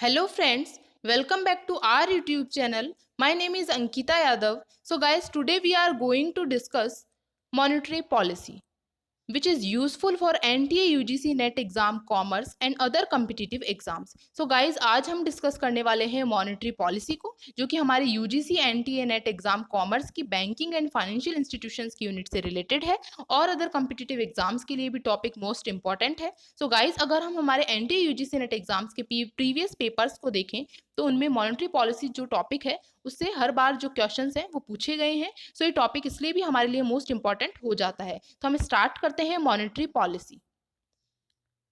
Hello friends, welcome back to our YouTube channel. My name is Ankita Yadav. So guys, today we are going to discuss monetary policy, which is useful for NTA UGC net exam commerce and other competitive exams. So guys आज हम discuss करने वाले हैं monetary policy को, जो कि हमारे UGC NTA net exam commerce की बैंकिंग एंड फाइनेंशियल इंस्टीट्यूशंस की यूनिट से रिलेटेड है और अदर कम्पिटिटिव एग्जाम्स के लिए भी टॉपिक मोस्ट इंपॉर्टेंट है। सो गाइज अगर हम हमारे एनटीए यूजीसी नेट एग्जाम्स के प्रीवियस पेपर्स को देखें तो उनमें मॉनेटरी पॉलिसी जो टॉपिक है उससे हर बार जो क्वेश्चंस हैं वो पूछे गए हैं। सो ये टॉपिक इसलिए भी हमारे लिए मोस्ट इंपॉर्टेंट हो जाता है। तो हम स्टार्ट करते हैं मॉनेटरी पॉलिसी,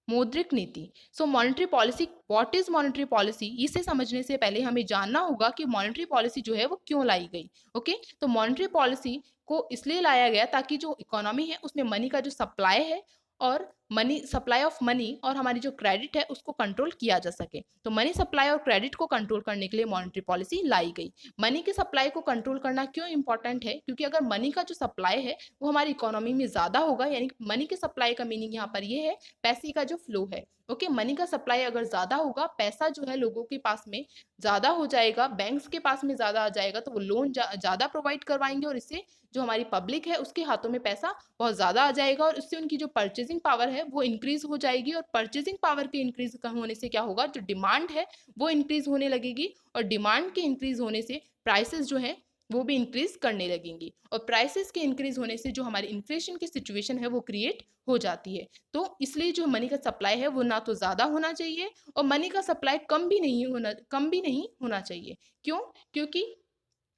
मौद्रिक नीति। So monetary policy, what is monetary policy, इसे समझने से पहले हमें जानना होगा कि मॉनेटरी पॉलिसी जो है वो क्यों लाई गई। ओके, तो मॉनेटरी पॉलिसी को इसलिए लाया गया ताकि जो इकोनॉमी है उसमें मनी का जो सप्लाई है और मनी सप्लाई ऑफ मनी और हमारी जो क्रेडिट है उसको कंट्रोल किया जा सके। तो मनी सप्लाई और क्रेडिट को कंट्रोल करने के लिए मॉनेटरी पॉलिसी लाई गई। मनी की सप्लाई को कंट्रोल करना क्यों इंपॉर्टेंट है, क्योंकि अगर मनी का जो सप्लाई है वो हमारी इकोनॉमी में ज्यादा होगा, यानी मनी के सप्लाई का मीनिंग यहाँ पर ये है पैसे का जो फ्लो है। ओके, मनी का सप्लाई अगर ज्यादा होगा, पैसा जो है लोगों के पास में ज्यादा हो जाएगा, बैंक्स के पास में ज्यादा आ जाएगा, तो वो लोन ज्यादा प्रोवाइड करवाएंगे और इससे जो हमारी पब्लिक है उसके हाथों में पैसा बहुत ज्यादा आ जाएगा और इससे उनकी जो परचेजिंग पावर है वो इंक्रीज हो जाएगी। और परचेजिंग पावर के इंक्रीज होने से क्या होगा, जो डिमांड है वो इंक्रीज होने लगेगी और डिमांड के इंक्रीज होने से प्राइसेस जो है वो भी इंक्रीज करने लगेंगी और प्राइसेस के इंक्रीज होने से जो हमारी इन्फ्लेशन की सिचुएशन है वो क्रिएट हो जाती है। तो इसलिए जो मनी का सप्लाई है वो ना तो ज्यादा होना चाहिए और मनी का सप्लाई कम भी नहीं होना चाहिए। क्यों? क्योंकि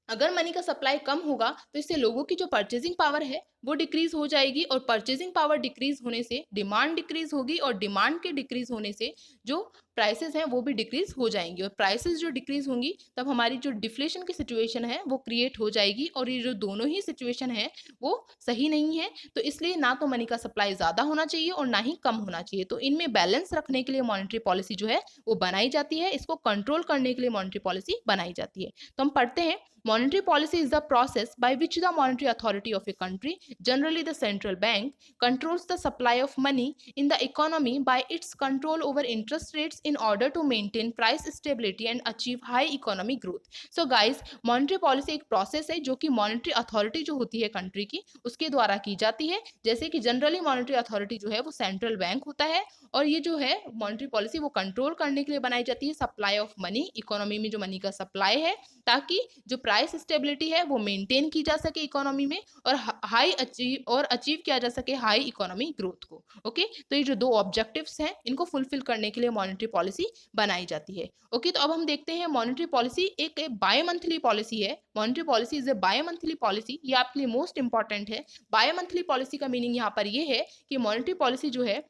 अगर मनी का सप्लाई कम होगा तो इससे लोगों की जो परचेजिंग पावर है वो डिक्रीज हो जाएगी और परचेजिंग पावर डिक्रीज होने से डिमांड डिक्रीज होगी और डिमांड के डिक्रीज होने से जो प्राइसेस हैं वो भी डिक्रीज हो जाएंगी और प्राइसेस जो डिक्रीज होंगी तब हमारी जो डिफ्लेशन की सिचुएशन है वो क्रिएट हो जाएगी और ये जो दोनों ही सिचुएशन है वो सही नहीं है। तो इसलिए ना तो मनी का सप्लाई ज्यादा होना चाहिए और ना ही कम होना चाहिए। तो इनमें बैलेंस रखने के लिए मॉनेटरी पॉलिसी जो है वो बनाई जाती है, इसको कंट्रोल करने के लिए मॉनेटरी पॉलिसी बनाई जाती है। तो हम पढ़ते हैं, monetary policy is the process by which the monetary authority of a country, generally the central bank, controls the supply of money in the economy by its control over interest rates in order to maintain price stability and achieve high economic growth. So guys, monetary policy एक process है जो कि monetary authority जो होती है country की उसके द्वारा की जाती है। जैसे कि जनरली monetary authority जो है वो सेंट्रल बैंक होता है और ये जो है monetary policy वो कंट्रोल करने के लिए बनाई जाती है सप्लाई ऑफ मनी, इकोनॉमी में जो मनी का सप्लाई है, ताकि जो प्राइस स्टेबिलिटी है वो मेंटेन की जा सके इकोनॉमी में और अचीव किया जा सके हाई इकोनॉमी ग्रोथ को। ओके, तो ये जो दो ऑब्जेक्टिव्स हैं इनको फुलफिल करने के लिए मॉनेटरी पॉलिसी बनाई जाती है। ओके, तो अब हम देखते हैं मॉनेटरी पॉलिसी एक बाय मंथली पॉलिसी है। Monetary policy is a bimonthly policy, ये आपके लिए मोस्ट इंपॉर्टेंट है। बाय मंथली पॉलिसी का मीनिंग यहाँ पर ये है कि मॉनेटरी पॉलिसी जो है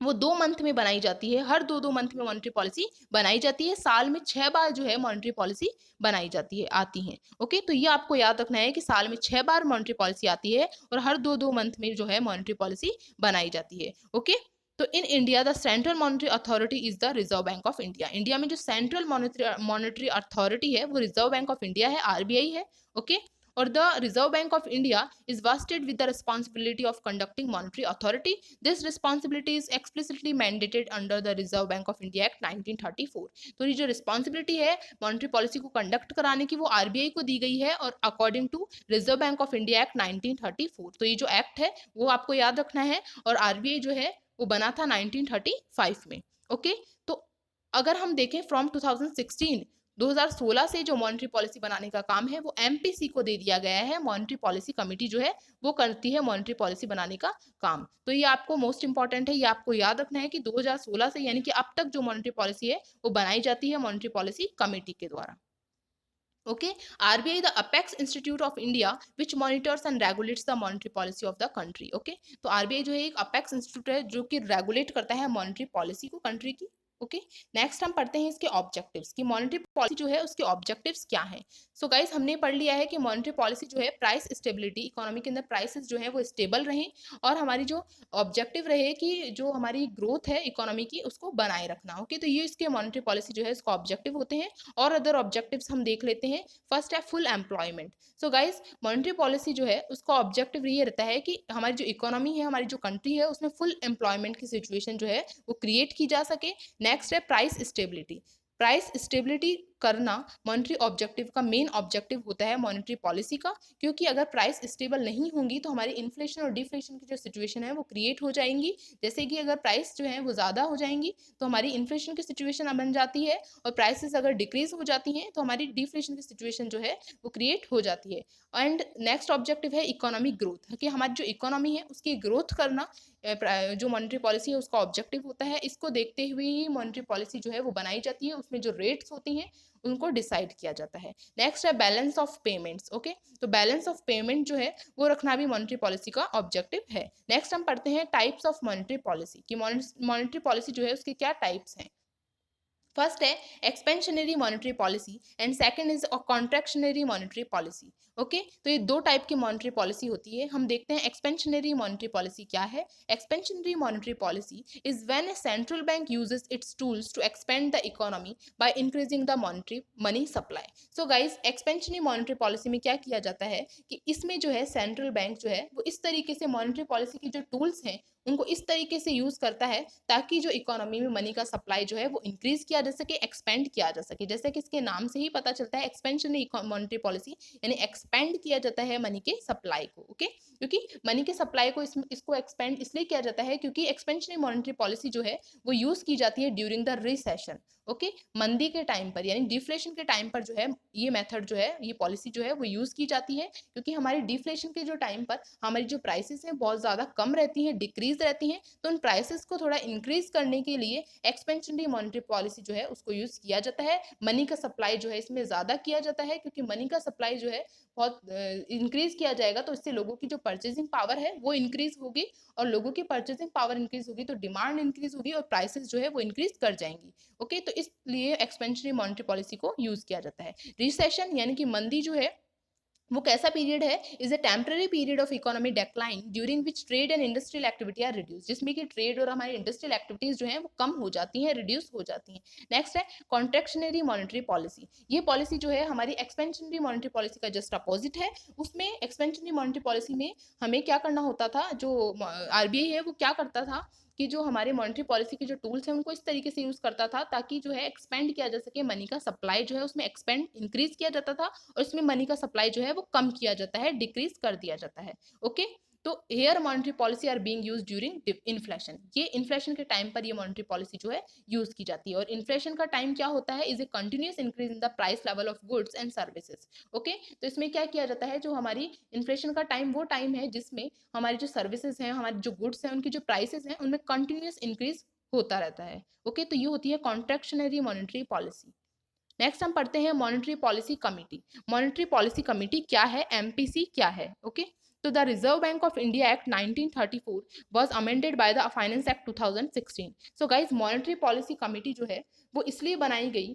वो 2 मंथ में बनाई जाती है, हर 2-2 मंथ में मॉनेटरी पॉलिसी बनाई जाती है। साल में 6 बार जो है मॉनेटरी पॉलिसी बनाई जाती है, आती है। ओके, तो ये आपको याद रखना है कि साल में 6 बार मॉनेटरी पॉलिसी आती है और हर 2-2 मंथ में जो है मॉनेटरी पॉलिसी बनाई जाती है। ओके, तो in India the central monetary authority is the Reserve Bank of India. India में जो सेंट्रल मॉनेटरी अथॉरिटी है वो रिजर्व बैंक ऑफ इंडिया है, आरबीआई है। Okay, or the Reserve Bank of India is vested with the responsibility of conducting monetary authority. This responsibility is explicitly mandated under the Reserve Bank of India Act 1934. तो ये जो responsibility है monetary policy को conduct कराने की वो RBI को दी गई है और according to Reserve Bank of India Act 1934। तो ये जो एक्ट है वो आपको याद रखना है और आरबीआई जो है वो बना था 1935 में। ओके, तो अगर हम देखें फ्रॉम 2016 से जो मॉनेटरी पॉलिसी बनाने का काम है वो एमपीसी को दे दिया गया है। मॉनेटरी पॉलिसी कमेटी जो है वो करती है मॉनेटरी पॉलिसी बनाने का काम। तो ये आपको मोस्ट इंपॉर्टेंट है, ये आपको याद रखना है कि 2016 से यानी कि अब तक जो मॉनेटरी पॉलिसी है वो बनाई जाती है मॉनेटरी पॉलिसी कमेटी के द्वारा। Okay, RBI the apex institute of India which monitors and regulates the monetary policy of the country. Okay, तो आरबीआई जो है एक अपेक्स इंस्टीट्यूट है जो कि रेगुलेट करता है मॉनेटरी पॉलिसी को कंट्री की। ओके, नेक्स्ट हम पढ़ते हैं इसके ऑब्जेक्टिव्स कि मॉनेटरी पॉलिसी जो है उसके ऑब्जेक्टिव्स क्या हैं। सो गाइस, हमने पढ़ लिया है कि मॉनेटरी पॉलिसी जो है प्राइस स्टेबिलिटी, इकोनॉमी के अंदर प्राइसेस जो है वो स्टेबल रहें और हमारी जो ऑब्जेक्टिव रहे कि जो हमारी ग्रोथ है इकोनॉमी की उसको बनाए रखना। ओके, तो ये इसके मॉनेटरी पॉलिसी जो है इसका ऑब्जेक्टिव होते हैं और अदर ऑब्जेक्टिव्स हम देख लेते हैं। फर्स्ट है full employment. So guys, monetary policy जो है उसका ऑब्जेक्टिव ये रहता है कि हमारी जो इकोनॉमी है, हमारी जो कंट्री है उसमें फुल एम्प्लॉयमेंट की सिचुएशन जो है वो क्रिएट की जा सके। नेक्स्ट है प्राइस स्टेबिलिटी। प्राइस स्टेबिलिटी करना मॉनेटरी ऑब्जेक्टिव का मेन ऑब्जेक्टिव होता है मॉनेटरी पॉलिसी का, क्योंकि अगर प्राइस स्टेबल नहीं होंगी तो हमारी इन्फ्लेशन और डिफ्लेशन की जो सिचुएशन है वो क्रिएट हो जाएंगी। जैसे कि अगर प्राइस जो है वो ज़्यादा हो जाएंगी तो हमारी इन्फ्लेशन की सिचुएशन बन जाती है, और प्राइसेस अगर डिक्रीज हो जाती हैं तो हमारी डिफ्लेशन की सिचुएशन जो है वो क्रिएट हो जाती है। एंड नेक्स्ट ऑब्जेक्टिव है इकोनॉमिक ग्रोथ, कि हमारी जो इकोनॉमी है उसकी ग्रोथ करना जो मॉनेटरी पॉलिसी है उसका ऑब्जेक्टिव होता है। इसको देखते हुए ही मॉनेटरी पॉलिसी जो है वो बनाई जाती है, उसमें जो रेट्स होती हैं उनको डिसाइड किया जाता है। नेक्स्ट है बैलेंस ऑफ पेमेंट्स। ओके, तो बैलेंस ऑफ पेमेंट जो है वो रखना भी मॉनेटरी पॉलिसी का ऑब्जेक्टिव है। नेक्स्ट हम पढ़ते हैं टाइप्स ऑफ मॉनेटरी पॉलिसी, कि मॉनेटरी पॉलिसी जो है उसके क्या टाइप्स हैं। फर्स्ट है expansionary monetary policy and second is contractionary monetary policy. Okay, तो ये दो टाइप की मॉनेटरी पॉलिसी होती है। हम देखते हैं एक्सपेंशनरी मॉनेटरी पॉलिसी क्या है। Expansionary monetary policy is when a central bank uses its tools to expand the economy by increasing the monetary money supply. So guys, expansionary monetary policy में क्या किया जाता है कि इसमें जो है सेंट्रल बैंक जो है वो इस तरीके से मॉनेटरी पॉलिसी की जो टूल्स हैं उनको इस तरीके से यूज करता है ताकि जो इकोनॉमी में मनी का सप्लाई जो है वो इंक्रीज किया जा सके, एक्सपेंड किया जा सके। जैसे कि इसके नाम से ही पता चलता है एक्सपेंशनरी मॉनेटरी पॉलिसी, यानी एक्सपेंड किया जाता है मनी के सप्लाई को। ओके, क्योंकि मनी के सप्लाई को इसको एक्सपेंड इसलिए किया जाता है क्योंकि एक्सपेंशनरी मॉनेटरी पॉलिसी जो है वो यूज की जाती है ड्यूरिंग द रिसेशन। ओके, मंदी के टाइम पर यानी डिफ्लेशन के टाइम पर जो है ये मेथड जो है, ये पॉलिसी जो है वो यूज की जाती है, क्योंकि हमारी डिफ्लेशन के जो टाइम पर हमारी जो प्राइसेस हैं बहुत ज़्यादा कम रहती हैं, डिक्रीज रहती हैं, तो उन प्राइसेस को थोड़ा इंक्रीज करने के लिए एक्सपेंशनरी मॉनेटरी पॉलिसी जो है उसको यूज किया जाता है। मनी का सप्लाई जो है इसमें ज़्यादा किया जाता है, क्योंकि मनी का सप्लाई जो है बहुत इंक्रीज किया जाएगा तो इससे लोगों की जो परचेजिंग पावर है वो इंक्रीज होगी, और लोगों की परचेजिंग पावर इंक्रीज होगी तो डिमांड इंक्रीज होगी और प्राइसेस जो है वो इंक्रीज कर जाएंगी। ओके, तो इसलिए एक्सपेंशनरी मॉनेटरी पॉलिसी को यूज किया जाता है। रिसेशन यानी कि मंदी जो है वो कैसा पीरियड है, is a temporary period of economic decline during which trade and industrial activity are reduce, जिसमें कि ट्रेड और हमारी इंडस्ट्रियल एक्टिविटीज जो है वो कम हो जाती हैं, रिड्यूस हो जाती हैं। नेक्स्ट है कॉन्ट्रैक्शनरी मॉनेटरी पॉलिसी। ये पॉलिसी जो है हमारी एक्सपेंशनरी मॉनेटरी पॉलिसी का जस्ट अपोजिट है। उसमें एक्सपेंशनरी मॉनेटरी पॉलिसी में हमें क्या करना होता था, जो आरबीआई है वो क्या करता था कि जो हमारे मॉनेटरी पॉलिसी के जो टूल्स हैं उनको इस तरीके से यूज करता था ताकि जो है एक्सपेंड किया जा सके मनी का सप्लाई जो है, उसमें एक्सपेंड इंक्रीज किया जाता था और इसमें मनी का सप्लाई जो है वो कम किया जाता है, डिक्रीज कर दिया जाता है। ओके, तो here monetary policy are being used during inflation. ये इन्फ्लेशन के टाइम पर ये मॉनेटरी पॉलिसी जो है यूज की जाती है। और इन्फ्लेशन का टाइम क्या होता है, is a continuous increase in the price level of goods and services. Okay, तो इसमें क्या किया जाता है, जो हमारी इन्फ्लेशन का टाइम वो टाइम है जिसमें हमारी जो सर्विसेज हैं, हमारी जो गुड्स हैं, उनकी जो प्राइसेस हैं उनमें कंटिन्यूअस इंक्रीज होता रहता है। ओके, तो ये होती है कॉन्ट्रैक्शनरी मॉनेटरी पॉलिसी। नेक्स्ट हम पढ़ते हैं monetary policy committee. Monetary policy committee क्या है, एमपीसी क्या है। ओके, तो the Reserve Bank of India Act 1934 was amended by the finance act 2016। So guys, monetary policy committee जो है वो इसलिए बनाई गई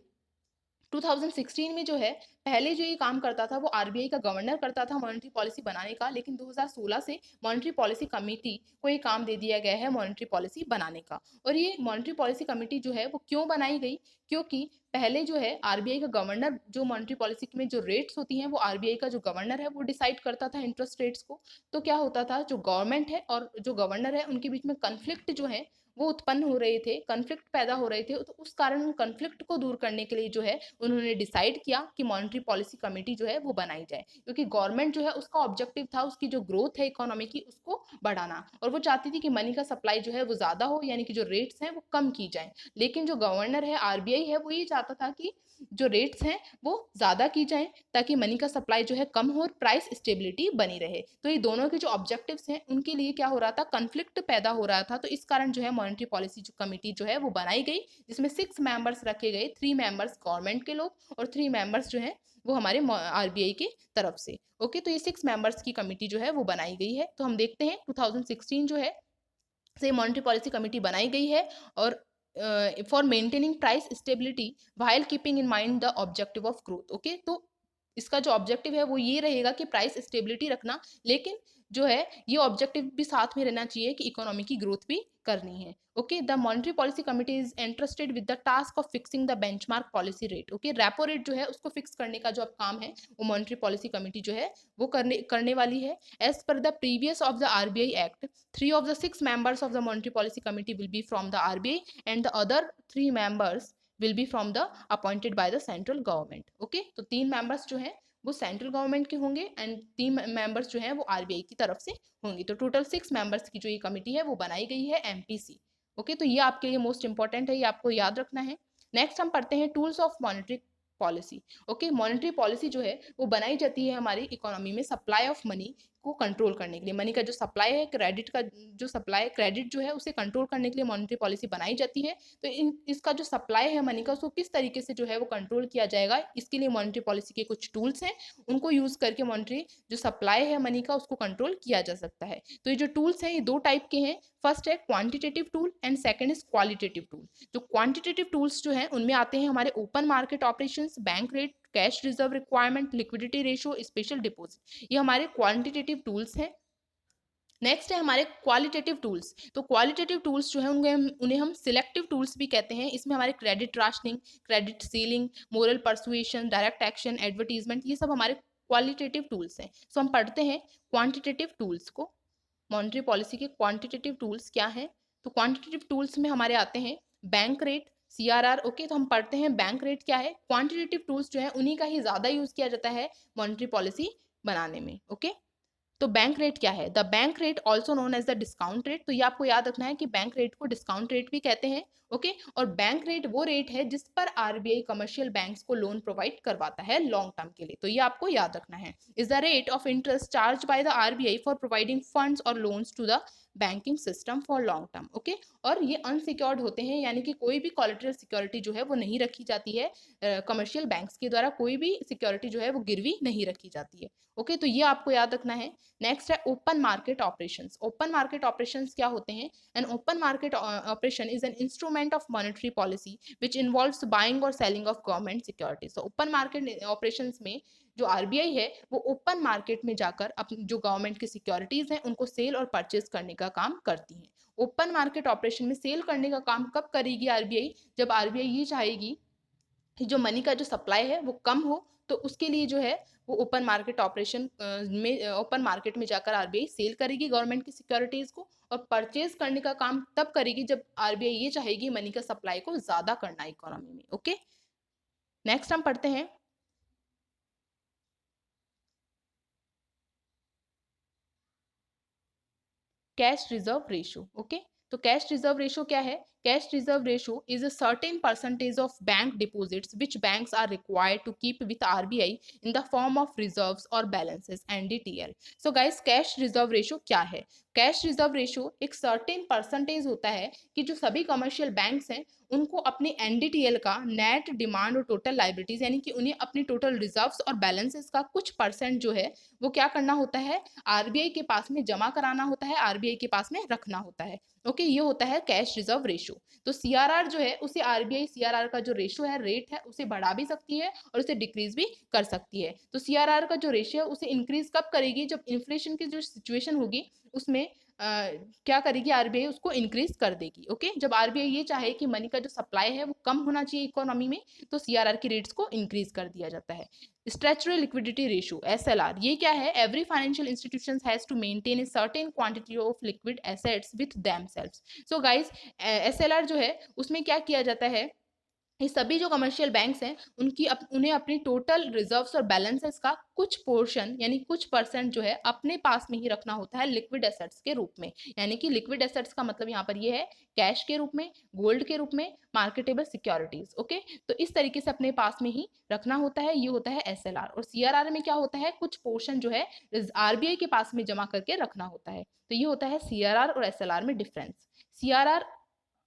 2016 में। जो है पहले जो ये काम करता था वो आरबीआई का गवर्नर करता था मॉनेटरी पॉलिसी बनाने का, लेकिन 2016 से मॉनेटरी पॉलिसी कमेटी को ये काम दे दिया गया है मॉनेटरी पॉलिसी बनाने का। और ये मॉनेटरी पॉलिसी कमेटी जो है वो क्यों बनाई गई, क्योंकि पहले जो है आरबीआई का गवर्नर, जो मॉनेटरी पॉलिसी में जो रेट्स होती हैं वो आरबीआई का जो गवर्नर है वो डिसाइड करता था इंटरेस्ट रेट्स को। तो क्या होता था, जो गवर्नमेंट है और जो गवर्नर है उनके बीच में कन्फ्लिक्ट जो है वो उत्पन्न हो रहे थे, कन्फ्लिक्ट पैदा हो रहे थे। तो उस कारण कन्फ्लिक्ट को दूर करने के लिए जो है उन्होंने डिसाइड किया कि मॉनेटरी पॉलिसी कमेटी जो है वो बनाई जाए, क्योंकि गवर्नमेंट जो है उसका ऑब्जेक्टिव था उसकी जो ग्रोथ है इकोनॉमी की उसको बढ़ाना, और वो चाहती थी कि मनी का सप्लाई जो है वो ज्यादा हो, यानी कि जो रेट्स हैं वो कम की जाए। लेकिन जो गवर्नर है आरबीआई है वो ये चाहता था कि जो रेट्स हैं वो ज्यादा की जाए ताकि मनी का सप्लाई जो है कम हो और प्राइस स्टेबिलिटी बनी रहे। तो ये दोनों के जो ऑब्जेक्टिव्स हैं उनके लिए क्या हो रहा था, कन्फ्लिक्ट पैदा हो रहा था। तो इस कारण जो है मॉनेटरी पॉलिसी जो कमेटी जो है वो बनाई गई, जिसमें 6 मेंबर्स रखे गए, 3 मेंबर्स गवर्नमेंट के लोग और 3 मेंबर्स जो है वो हमारे आरबीआई के तरफ से। ओके, तो ये 6 मेंबर्स की कमेटी जो है वो बनाई गई है। तो हम देखते हैं 2016 जो है से मॉनेटरी पॉलिसी कमेटी बनाई गई है, और for maintaining price stability while keeping in mind the objective of growth. Okay, तो इसका जो ऑब्जेक्टिव है वो ये रहेगा कि प्राइस स्टेबिलिटी रखना, लेकिन जो है ये ऑब्जेक्टिव भी साथ में रहना चाहिए कि इकोनॉमी की ग्रोथ भी करनी है। Okay, the monetary policy committee is interested with the task of fixing the benchmark policy rate. Okay, repo rate जो है उसको फिक्स करने का जो अब काम है वो मॉनेटरी पॉलिसी कमिटी जो है वो करने वाली है। एज पर the previous of the RBI act, 3 of the 6 members of the monetary policy committee will be from the RBI and the other 3 members will be from the appointed by the central government. Okay, तो 3 members जो हैं वो central government के होंगे and 3 members जो हैं वो RBI की तरफ से होंगी। तो टोटल 6 मेंबर्स की जो ये कमिटी है वो बनाई गई है, एमपीसी। ओके, तो ये आपके लिए मोस्ट इंपॉर्टेंट है, ये आपको याद रखना है। नेक्स्ट हम पढ़ते हैं tools of monetary policy. Okay, monetary policy जो है वो बनाई जाती है हमारी इकोनॉमी में सप्लाई ऑफ मनी को कंट्रोल करने के लिए। मनी का जो सप्लाई है, क्रेडिट का जो सप्लाई, क्रेडिट जो है उसे कंट्रोल करने के लिए मॉनेटरी पॉलिसी बनाई जाती है। तो इसका जो सप्लाई है मनी का, उसको किस तरीके से जो है वो कंट्रोल किया जाएगा, इसके लिए मॉनेटरी पॉलिसी के कुछ टूल्स हैं, उनको यूज करके मॉनेटरी जो सप्लाई है मनी का उसको कंट्रोल किया जा सकता है। तो ये जो टूल्स हैं ये 2 टाइप के हैं। फर्स्ट है quantitative tool and second is qualitative tool. जो क्वांटिटेटिव टूल्स जो हैं उनमें आते हैं हमारे open market operations, bank rate, cash reserve requirement, liquidity ratio, special deposit, ये हमारे क्वांटिटेटिव टूल्स हैं। नेक्स्ट है हमारे क्वालिटेटिव टूल्स। तो क्वालिटेटिव टूल्स जो है उन्हें हम सिलेक्टिव टूल्स भी कहते हैं। इसमें हमारे credit rationing, credit ceiling, moral persuasion, direct action, advertisement, ये सब हमारे क्वालिटेटिव टूल्स हैं। सो हम पढ़ते हैं क्वांटिटेटिव टूल्स को। मॉनेटरी पॉलिसी के क्वांटिटेटिव टूल्स क्या हैं? तो क्वांटिटेटिव टूल्स में हमारे आते हैं बैंक रेट, सीआरआर। ओके, तो हम पढ़ते हैं बैंक रेट क्या है। क्वांटिटेटिव टूल्स जो है उन्हीं का ही ज्यादा यूज किया जाता है मॉनेटरी पॉलिसी बनाने में। ओके, तो बैंक रेट क्या है? The bank rate also known as the discount rate. तो ये आपको याद रखना है कि बैंक रेट को डिस्काउंट रेट भी कहते हैं। ओके, और बैंक रेट वो रेट है जिस पर आरबीआई कमर्शियल बैंक्स को लोन प्रोवाइड करवाता है लॉन्ग टर्म के लिए। तो ये आपको याद रखना है। Is the rate of interest charge by the RBI for providing funds और loans to the banking system for long term. Okay, और ये अनसिक्योर्ड होते हैं, यानी कि कोई भी कोलेटरल सिक्योरिटी जो है वो नहीं रखी जाती है। कमर्शियल बैंक्स के द्वारा कोई भी सिक्योरिटी जो है वो गिरवी नहीं रखी जाती है। ओके, तो ये आपको याद रखना है। नेक्स्ट है open market operations. Open market operations क्या होते हैं? An open market operation is an instrument of monetary policy which involves buying और सेलिंग ऑफ गवर्नमेंट सिक्योरिटीज। तो ओपन मार्केट ऑपरेशंस में जो आरबीआई है वो ओपन मार्केट में जाकर अपनी जो गवर्नमेंट की सिक्योरिटीज हैं उनको सेल और परचेज करने का काम करती है। ओपन मार्केट ऑपरेशन में सेल करने का काम कब करेगी आरबीआई? जब आरबीआई ये चाहेगी कि जो मनी का जो सप्लाई है वो कम हो, तो उसके लिए जो है वो ओपन मार्केट ऑपरेशन में ओपन मार्केट में जाकर आरबीआई सेल करेगी गवर्नमेंट की सिक्योरिटीज को, और परचेज करने का काम तब करेगी जब आरबीआई ये चाहेगी मनी का सप्लाई को ज्यादा करना इकोनॉमी में। ओके, नेक्स्ट हम पढ़ते हैं कैश रिजर्व रेशियो। ओके, तो कैश रिजर्व रेशियो क्या है? Cash reserve ratio is a certain percentage of bank deposits which banks are required to keep with RBI in the form of reserves और balances, NDTL. So guys, cash reserve ratio क्या है? Cash reserve ratio एक certain percentage होता है कि जो सभी commercial banks हैं उनको अपने एनडीटीएल का नेट डिमांड और टोटल लाइबिलिटीज, यानी कि उन्हें अपनी टोटल रिजर्व्स और बैलेंसेस का कुछ परसेंट जो है वो क्या करना होता है? आरबीआई के पास में जमा कराना होता है, आरबीआई के पास में रखना होता है। ओके, ये होता है कैश रिजर्व रेशियो। तो सीआरआर जो है उसे आरबीआई सीआरआर का जो रेशियो है, रेट है, उसे बढ़ा भी सकती है और उसे डिक्रीज भी कर सकती है। तो सीआरआर का जो रेशियो है उसे इंक्रीज कब करेगी? जब इन्फ्लेशन की जो सिचुएशन होगी उसमें क्या करेगी आरबीआई? उसको इंक्रीज कर देगी। ओके, जब आरबीआई ये चाहे कि मनी का जो सप्लाई है वो कम होना चाहिए इकोनॉमी में, तो सीआरआर की रेट्स को इंक्रीज कर दिया जाता है। स्ट्रेचुरल लिक्विडिटी रेशियो, एसएलआर, ये क्या है? Every financial institution has to maintain a certain quantity of liquid assets with themselves. So guys, SLR जो है उसमें क्या किया जाता है? ये सभी जो कमर्शियल बैंक्स हैं उन्हें अपनी टोटल रिजर्व्स और बैलेंसेस का कुछ पोर्शन, यानी कुछ परसेंट जो है अपने पास में ही रखना होता है लिक्विड एसेट्स के रूप में। यानी कि लिक्विड एसेट्स का मतलब यहाँ पर ये है कैश के रूप में, गोल्ड के रूप में, मार्केटेबल सिक्योरिटीज। ओके, तो इस तरीके से अपने पास में ही रखना होता है। ये होता है एसएलआर। और सीआरआर में क्या होता है? कुछ पोर्शन जो है आरबीआई के पास में जमा करके रखना होता है। तो ये होता है सीआरआर और एसएलआर में डिफरेंस। सीआरआर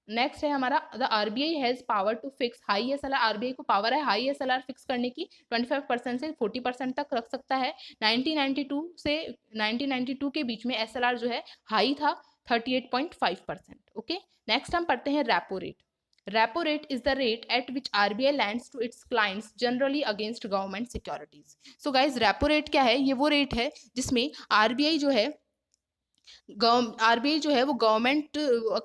नेक्स्ट है हमारा, the RBI has power to fix high SLR. RBI को पावर है हाई एसएलआर फिक्स करने की, 25% से 40% तक रख सकता है। 1992 से 1992 के बीच में एसएलआर जो है हाई था 38.5%। ओके, नेक्स्ट हम पढ़ते हैं repo rate. Repo rate is the rate at which RBI lends to its clients generally against government securities. So guys, repo rate क्या है? ये वो रेट है जिसमें आरबीआई जो है आरबीआई जो है वो गवर्नमेंट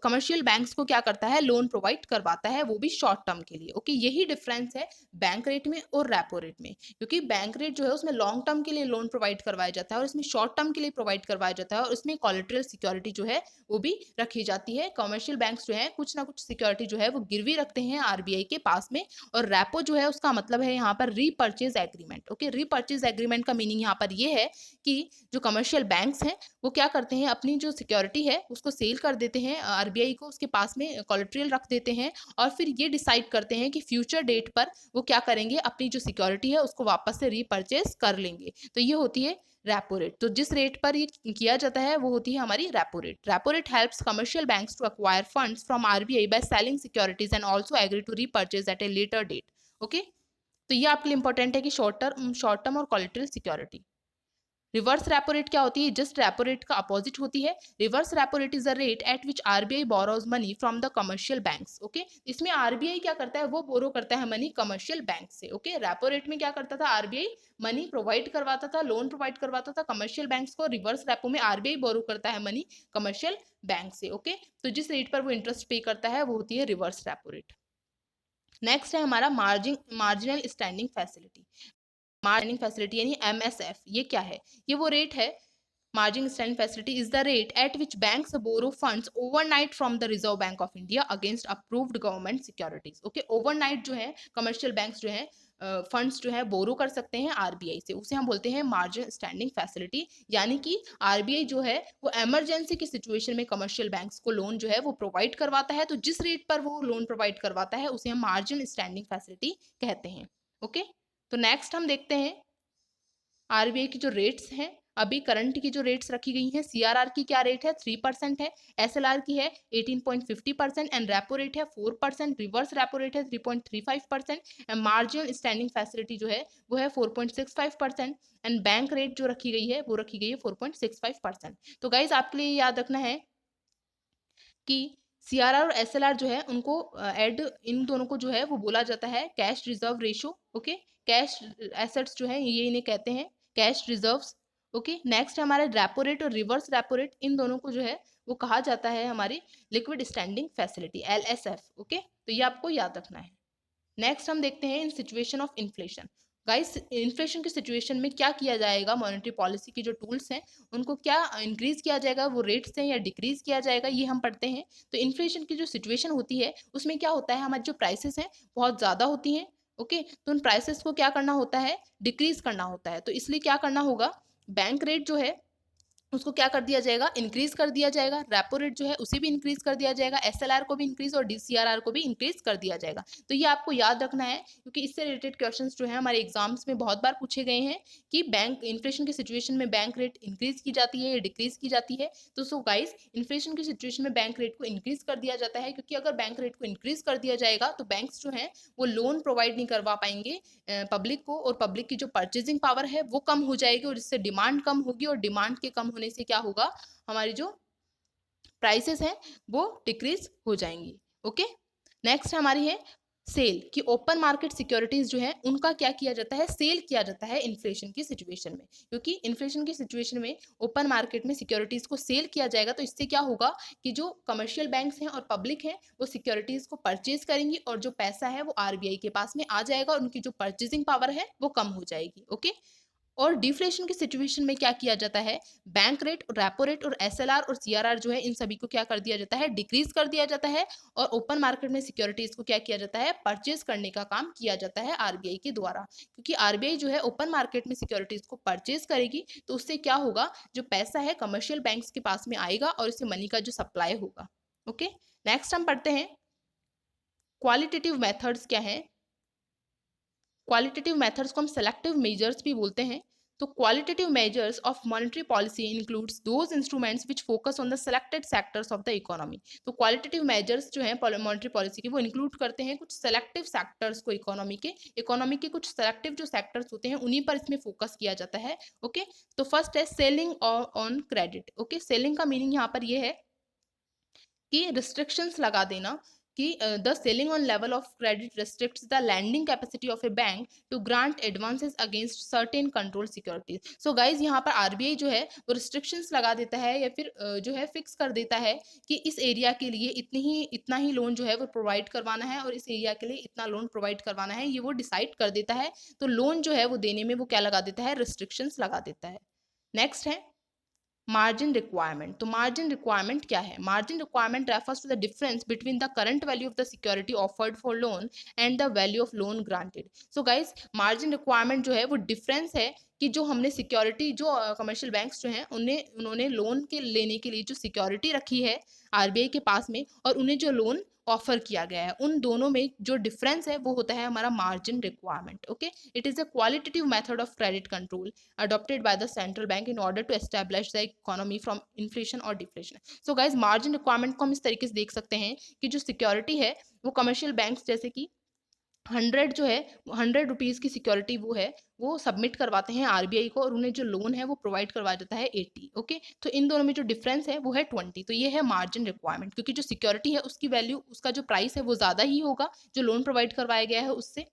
कमर्शियल बैंक्स को क्या करता है, लोन प्रोवाइड करवाता है, वो भी शॉर्ट टर्म के लिए। ओके, यही डिफरेंस है बैंक रेट में और रेपो रेट में, क्योंकि बैंक रेट जो है उसमें लॉन्ग टर्म के लिए लोन प्रोवाइड करवाया जाता है और इसमें शॉर्ट टर्म के लिए प्रोवाइड करवाया जाता है, और उसमें कोलेटरल सिक्योरिटी जो है वो भी रखी जाती है। कमर्शियल बैंक्स जो है कुछ ना कुछ सिक्योरिटी जो है वो गिरवी रखते हैं आरबीआई के पास में। और रेपो जो है उसका मतलब है यहाँ पर repurchase agreement. Okay, repurchase agreement का मीनिंग यहाँ पर ये है कि जो कमर्शियल बैंक्स हैं वो क्या करते हैं, अपनी जो सिक्योरिटी है उसको सेल कर देते हैं आरबीआई को, उसके पास में कोलेटरल रख देते हैं, और फिर ये डिसाइड करते हैं कि फ्यूचर डेट पर वो क्या करेंगे, अपनी जो सिक्योरिटी है उसको वापस से रीपर्चेज कर लेंगे। तो ये होती है रेपो रेट। तो जिस रेट पर ये किया जाता है वो होती है हमारी repo rate. Repo rate helps commercial banks to acquire funds from RBI by selling securities and also agree to repurchase at a later date. Okay, तो ये आपके लिए इंपॉर्टेंट है कि शॉर्ट टर्म और collateral security. Reverse repo rate क्या होती है, जस्ट रेपो रेट का अपोजिट होती है। Reverse repo rate is the rate at which RBI borrows money from the commercial banks. Okay, इसमें आरबीआई क्या करता है, वो बोरो करता है मनी कमर्शियल बैंक से। ओके, रेपो रेट में क्या करता था, आरबीआई मनी प्रोवाइड करवाता था, लोन प्रोवाइड करवाता था कमर्शियल बैंक्स को। रिवर्स रेपो में आरबीआई बोरो करता है मनी कमर्शियल बैंक से। ओके, तो जिस रेट पर वो इंटरेस्ट पे करता है वो होती है रिवर्स रेपो रेट। नेक्स्ट है हमारा marginal standing facility. Margining facility यानी एमएसएफ, ये क्या है, ये वो रेट है, margin standing facility is the rate at which banks borrow funds overnight from the Reserve Bank of India against approved government securities. Okay, overnight जो है commercial banks जो है फंड्स जो है बोरो कर सकते हैं आरबीआई से, उसे हम बोलते हैं मार्जिन स्टैंडिंग फैसिलिटी। यानी कि आरबीआई जो है वो इमरजेंसी की सिचुएशन में कमर्शियल बैंक्स को लोन जो है वो प्रोवाइड करवाता है, तो जिस रेट पर वो लोन प्रोवाइड करवाता है उसे हम मार्जिन स्टैंडिंग फैसिलिटी कहते हैं। ओके, तो नेक्स्ट हम देखते हैं आरबीआई की जो रेट्स हैं, अभी करंट की जो रेट्स रखी गई हैं। सीआरआर की क्या रेट है, 3% है। एसएलआर की है 18.50% एंड रेपो रेट है 4%। रिवर्स रेपो रेट है 3.35% एंड मार्जिनल स्टैंडिंग फैसिलिटी जो है वो है 4.65%। एंड बैंक रेट जो रखी गई है वो रखी गई है 4.65%। तो गाइज आपके लिए याद रखना है कि सीआरआर और एसएलआर जो है उनको ऐड, इन दोनों को जो है वो बोला जाता है cash reserve ratio. Okay, cash assets जो है ये इन्हें कहते हैं कैश रिजर्व्स। ओके, नेक्स्ट है हमारे रेपो रेट और रिवर्स रेपो रेट, इन दोनों को जो है वो कहा जाता है हमारी लिक्विड स्टैंडिंग फैसिलिटी एलएसएफ। ओके, तो ये आपको याद रखना है। नेक्स्ट हम देखते हैं in situation of inflation. Guys, inflation की सिचुएशन में क्या किया जाएगा, मॉनेटरी पॉलिसी की जो टूल्स हैं उनको क्या इंक्रीज किया जाएगा, वो रेट्स हैं या डिक्रीज किया जाएगा, ये हम पढ़ते हैं। तो इन्फ्लेशन की जो सिचुएशन होती है उसमें क्या होता है, हमारी जो प्राइसेस हैं बहुत ज़्यादा होती हैं। ओके, तो उन प्राइसेस को क्या करना होता है, डिक्रीज करना होता है। तो इसलिए क्या करना होगा, बैंक रेट जो है उसको क्या कर दिया जाएगा, इंक्रीज कर दिया जाएगा। रेपो रेट जो है उसे भी इंक्रीज कर दिया जाएगा, एसएलआर को भी इंक्रीज और डीसीआरआर को भी इंक्रीज कर दिया जाएगा। तो ये आपको याद रखना है, क्योंकि इससे रिलेटेड क्वेश्चंस जो है हमारे एग्जाम्स में बहुत बार पूछे गए हैं कि बैंक इन्फ्लेशन की सिचुएशन में बैंक रेट इंक्रीज की जाती है या डिक्रीज की जाती है। तो सो गाइस, इन्फ्लेशन की सिचुएशन में बैंक रेट को इंक्रीज कर दिया जाता है, क्योंकि अगर बैंक रेट को इंक्रीज कर दिया जाएगा तो बैंक्स जो है वो लोन प्रोवाइड नहीं करवा पाएंगे पब्लिक को, और पब्लिक की जो परचेजिंग पावर है वो कम हो जाएगी और इससे डिमांड कम होगी, और डिमांड के कम होने से क्या होगा, हमारी जो प्राइसेस हैं वो डिक्रीज हो जाएंगी। ओके, नेक्स्ट हमारी है सेल, कि ओपन मार्केट सिक्योरिटीज जो है उनका क्या किया जाता है, सेल किया जाता है इन्फ्लेशन की सिचुएशन में। क्योंकि इन्फ्लेशन की सिचुएशन में ओपन मार्केट में सिक्योरिटीज को सेल किया जाएगा, तो इससे क्या होगा कि जो कमर्शियल बैंक्स हैं और पब्लिक है वो सिक्योरिटीज को परचेज करेंगी, और जो पैसा है वो आरबीआई के पास में आ जाएगा, और उनकी जो परचेजिंग पावर है वो कम हो जाएगी। ओके, और डिफ्लेशन की सिचुएशन में क्या किया जाता है, बैंक रेट, रेपो रेट और एसएलआर और सीआरआर जो है इन सभी को क्या कर दिया जाता है, डिक्रीज कर दिया जाता है, और ओपन मार्केट में सिक्योरिटीज को क्या किया जाता है, परचेज करने का काम किया जाता है आरबीआई के द्वारा। क्योंकि आरबीआई जो है ओपन मार्केट में सिक्योरिटीज को परचेज करेगी, तो उससे क्या होगा, जो पैसा है कमर्शियल बैंक्स के पास में आएगा और इससे मनी का जो सप्लाई होगा। ओके, नेक्स्ट हम पढ़ते हैं क्वालिटेटिव मेथड्स क्या है। क्वालिटेटिव मेथड्स को हम सेलेक्टिव मेजर्स भी बोलते हैं। तो qualitative measures of monetary policy includes those instruments which focus on the selected sectors of the economy. तो क्वालिटेटिव मेजर्स जो हैं मॉनेटरी पॉलिसी के, वो इंक्लूड करते हैं कुछ सेलेक्टिव सेक्टर्स को, इकोनॉमी के कुछ सेलेक्टिव जो सेक्टर्स होते हैं उन्हीं पर इसमें फोकस किया जाता है। ओके, तो फर्स्ट है ceiling on credit. Okay, ceiling का मीनिंग यहाँ पर ये है कि रिस्ट्रिक्शंस लगा देना, कि the ceiling on level of credit restricts the lending capacity of a bank to grant advances against certain control securities. So guys यहाँ पर आरबीआई जो है वो रिस्ट्रिक्शंस लगा देता है या फिर जो है फिक्स कर देता है कि इस एरिया के लिए इतना ही लोन जो है वो प्रोवाइड करवाना है और इस एरिया के लिए इतना लोन प्रोवाइड करवाना है, ये वो डिसाइड कर देता है। तो लोन जो है वो देने में वो क्या लगा देता है, रिस्ट्रिक्शंस लगा देता है। नेक्स्ट है मार्जिन रिक्वायरमेंट। तो मार्जिन रिक्वायरमेंट क्या है? Margin requirement refers to the difference between the current value of the security offered for loan and the value of loan granted. So guys margin requirement जो है वो difference है कि जो हमने सिक्योरिटी जो कमर्शियल बैंक्स जो हैं उन्होंने लोन के लेने के लिए जो सिक्योरिटी रखी है आरबीआई के पास में और उन्हें जो लोन ऑफर किया गया है, उन दोनों में जो डिफरेंस है वो होता है हमारा margin requirement. Okay, it is a qualitative method of credit control adopted by the central bank in order to establish the economy from inflation or deflation। so guys margin requirement को हम इस तरीके से देख सकते हैं कि जो सिक्योरिटी है वो कमर्शियल बैंक्स जैसे कि 100 जो है 100 रुपीज़ की सिक्योरिटी वो सबमिट करवाते हैं आरबीआई को और उन्हें जो लोन है वो प्रोवाइड करवा देता है 80। ओके, तो इन दोनों में जो डिफरेंस है वो है 20। तो ये है मार्जिन रिक्वायरमेंट, क्योंकि जो सिक्योरिटी है उसकी वैल्यू, उसका जो प्राइस है वो ज़्यादा ही होगा जो लोन प्रोवाइड करवाया गया है उससे।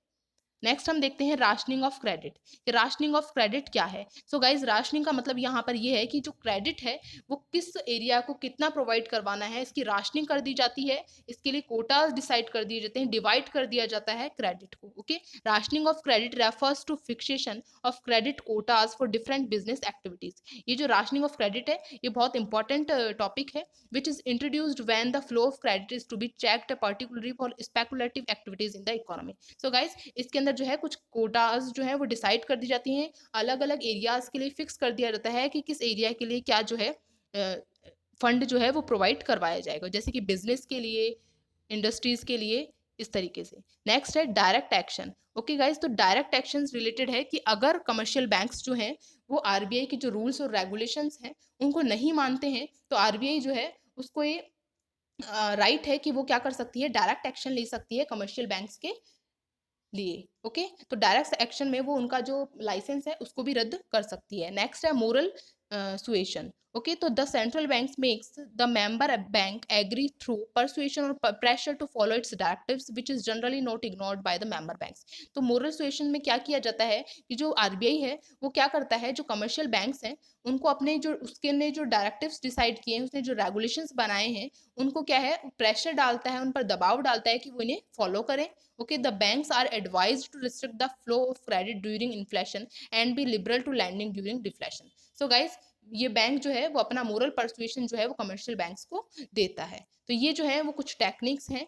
नेक्स्ट हम देखते हैं राशनिंग ऑफ क्रेडिट। कि राशनिंग ऑफ क्रेडिट क्या है? सो गाइज राशनिंग का मतलब यहाँ पर ये है कि जो क्रेडिट है वो किस एरिया को कितना प्रोवाइड करवाना है, इसकी राशनिंग कर दी जाती है। इसके लिए कोटाज डिसाइड कर दिए जाते हैं, डिवाइड कर दिया जाता है क्रेडिट को। Okay, rationing of credit refers two fixation of credit Kota's for different business activities. ये जो राशनिंग ऑफ क्रेडिट है ये बहुत इंपॉर्टेंट टॉपिक है which is introduced when the flow of credit is to be checked particularly for speculative activities in the economy. So guys इसके अंदर जो है कुछ कोटाज जो है वो डिसाइड कर दी जाती हैं, अलग अलग एरियाज के लिए फिक्स कर दिया जाता है कि किस एरिया के लिए क्या जो है फंड जो है वो प्रोवाइड करवाया जाएगा, जैसे कि बिजनेस के लिए, इंडस्ट्रीज के लिए, इस तरीके से। नेक्स्ट है डायरेक्ट एक्शन। ओके गाइज, तो डायरेक्ट एक्शन रिलेटेड है कि अगर कमर्शियल बैंक्स जो हैं वो आरबीआई के जो रूल्स और रेगुलेशंस हैं उनको नहीं मानते हैं तो आरबीआई जो है उसको ये राइट है कि वो क्या कर सकती है, डायरेक्ट एक्शन ले सकती है कमर्शियल बैंक्स के लिए। ओके, तो डायरेक्ट एक्शन में वो उनका जो लाइसेंस है उसको भी रद्द कर सकती है। नेक्स्ट है मोरल सुएशन। ओके, तो the central bank makes the member bank agree through persuasion और pressure to follow its directives which is generally not ignored by the member banks. तो मोरल सुएशन में क्या किया जाता है कि जो आरबीआई है वो क्या करता है, जो कमर्शियल बैंक्स हैं उनको अपने जो उसके ने जो डायरेक्टिव्स डिसाइड किए हैं, उसने जो रेगुलेशंस बनाए हैं उनको क्या है प्रेशर डालता है, उन पर दबाव डालता है कि वो इन्हें फॉलो करें। Okay, the banks are advised to restrict the flow of credit during inflation and be liberal to lending during deflation। So guys ये बैंक जो है वो अपना मोरल परसुएशन जो है वो कमर्शियल बैंक्स को देता है। तो ये जो है वो कुछ टेक्निक्स हैं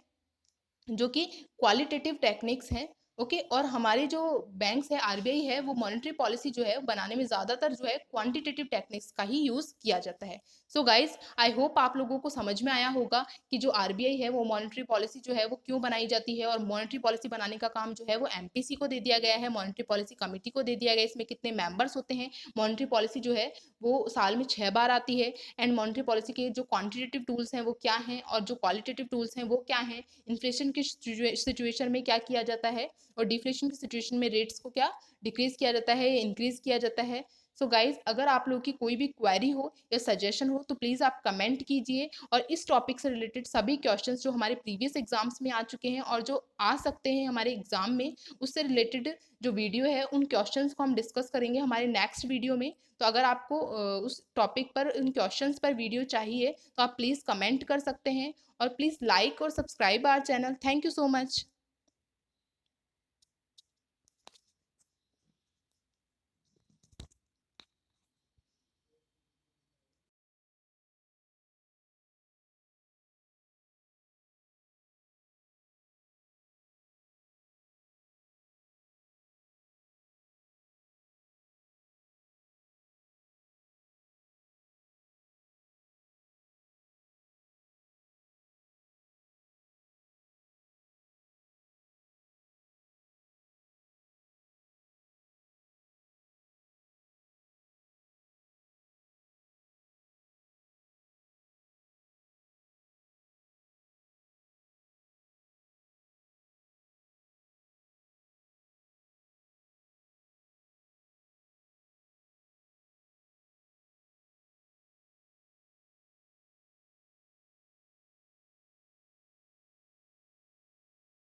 जो कि क्वालिटेटिव टेक्निक्स हैं। ओके, और हमारे जो बैंक्स है आरबीआई है वो मॉनेटरी पॉलिसी जो है बनाने में ज़्यादातर जो है क्वांटिटेटिव टेक्निक्स का ही यूज़ किया जाता है। सो गाइज आई होप आप लोगों को समझ में आया होगा कि जो आरबीआई है वो मॉनेटरी पॉलिसी जो है वो क्यों बनाई जाती है, और मॉनेटरी पॉलिसी बनाने का काम जो है वो एमपीसी को दे दिया गया है, मॉनेटरी पॉलिसी कमेटी को दे दिया गया है। इसमें कितने मेंबर्स होते हैं, मॉनेटरी पॉलिसी जो है वो साल में 6 बार आती है, एंड मॉनेटरी पॉलिसी के जो क्वांटिटेटिव टूल्स हैं वो क्या हैं और जो क्वालिटेटिव टूल्स हैं वो क्या हैं, इन्फ्लेशन की सिचुएशन में क्या किया जाता है और डिफ्लेशन की सिचुएशन में रेट्स को क्या डिक्रीज किया जाता है या इंक्रीज किया जाता है। सो गाइज अगर आप लोगों की कोई भी क्वेरी हो या सजेशन हो तो प्लीज़ आप कमेंट कीजिए, और इस टॉपिक से रिलेटेड सभी क्वेश्चंस जो हमारे प्रीवियस एग्जाम्स में आ चुके हैं और जो आ सकते हैं हमारे एग्जाम में, उससे रिलेटेड जो वीडियो है उन क्वेश्चंस को हम डिस्कस करेंगे हमारे नेक्स्ट वीडियो में। तो अगर आपको उस टॉपिक पर उन क्वेश्चंस पर वीडियो चाहिए तो आप प्लीज़ कमेंट कर सकते हैं, और प्लीज़ लाइक और subscribe our channel. Thank you so much.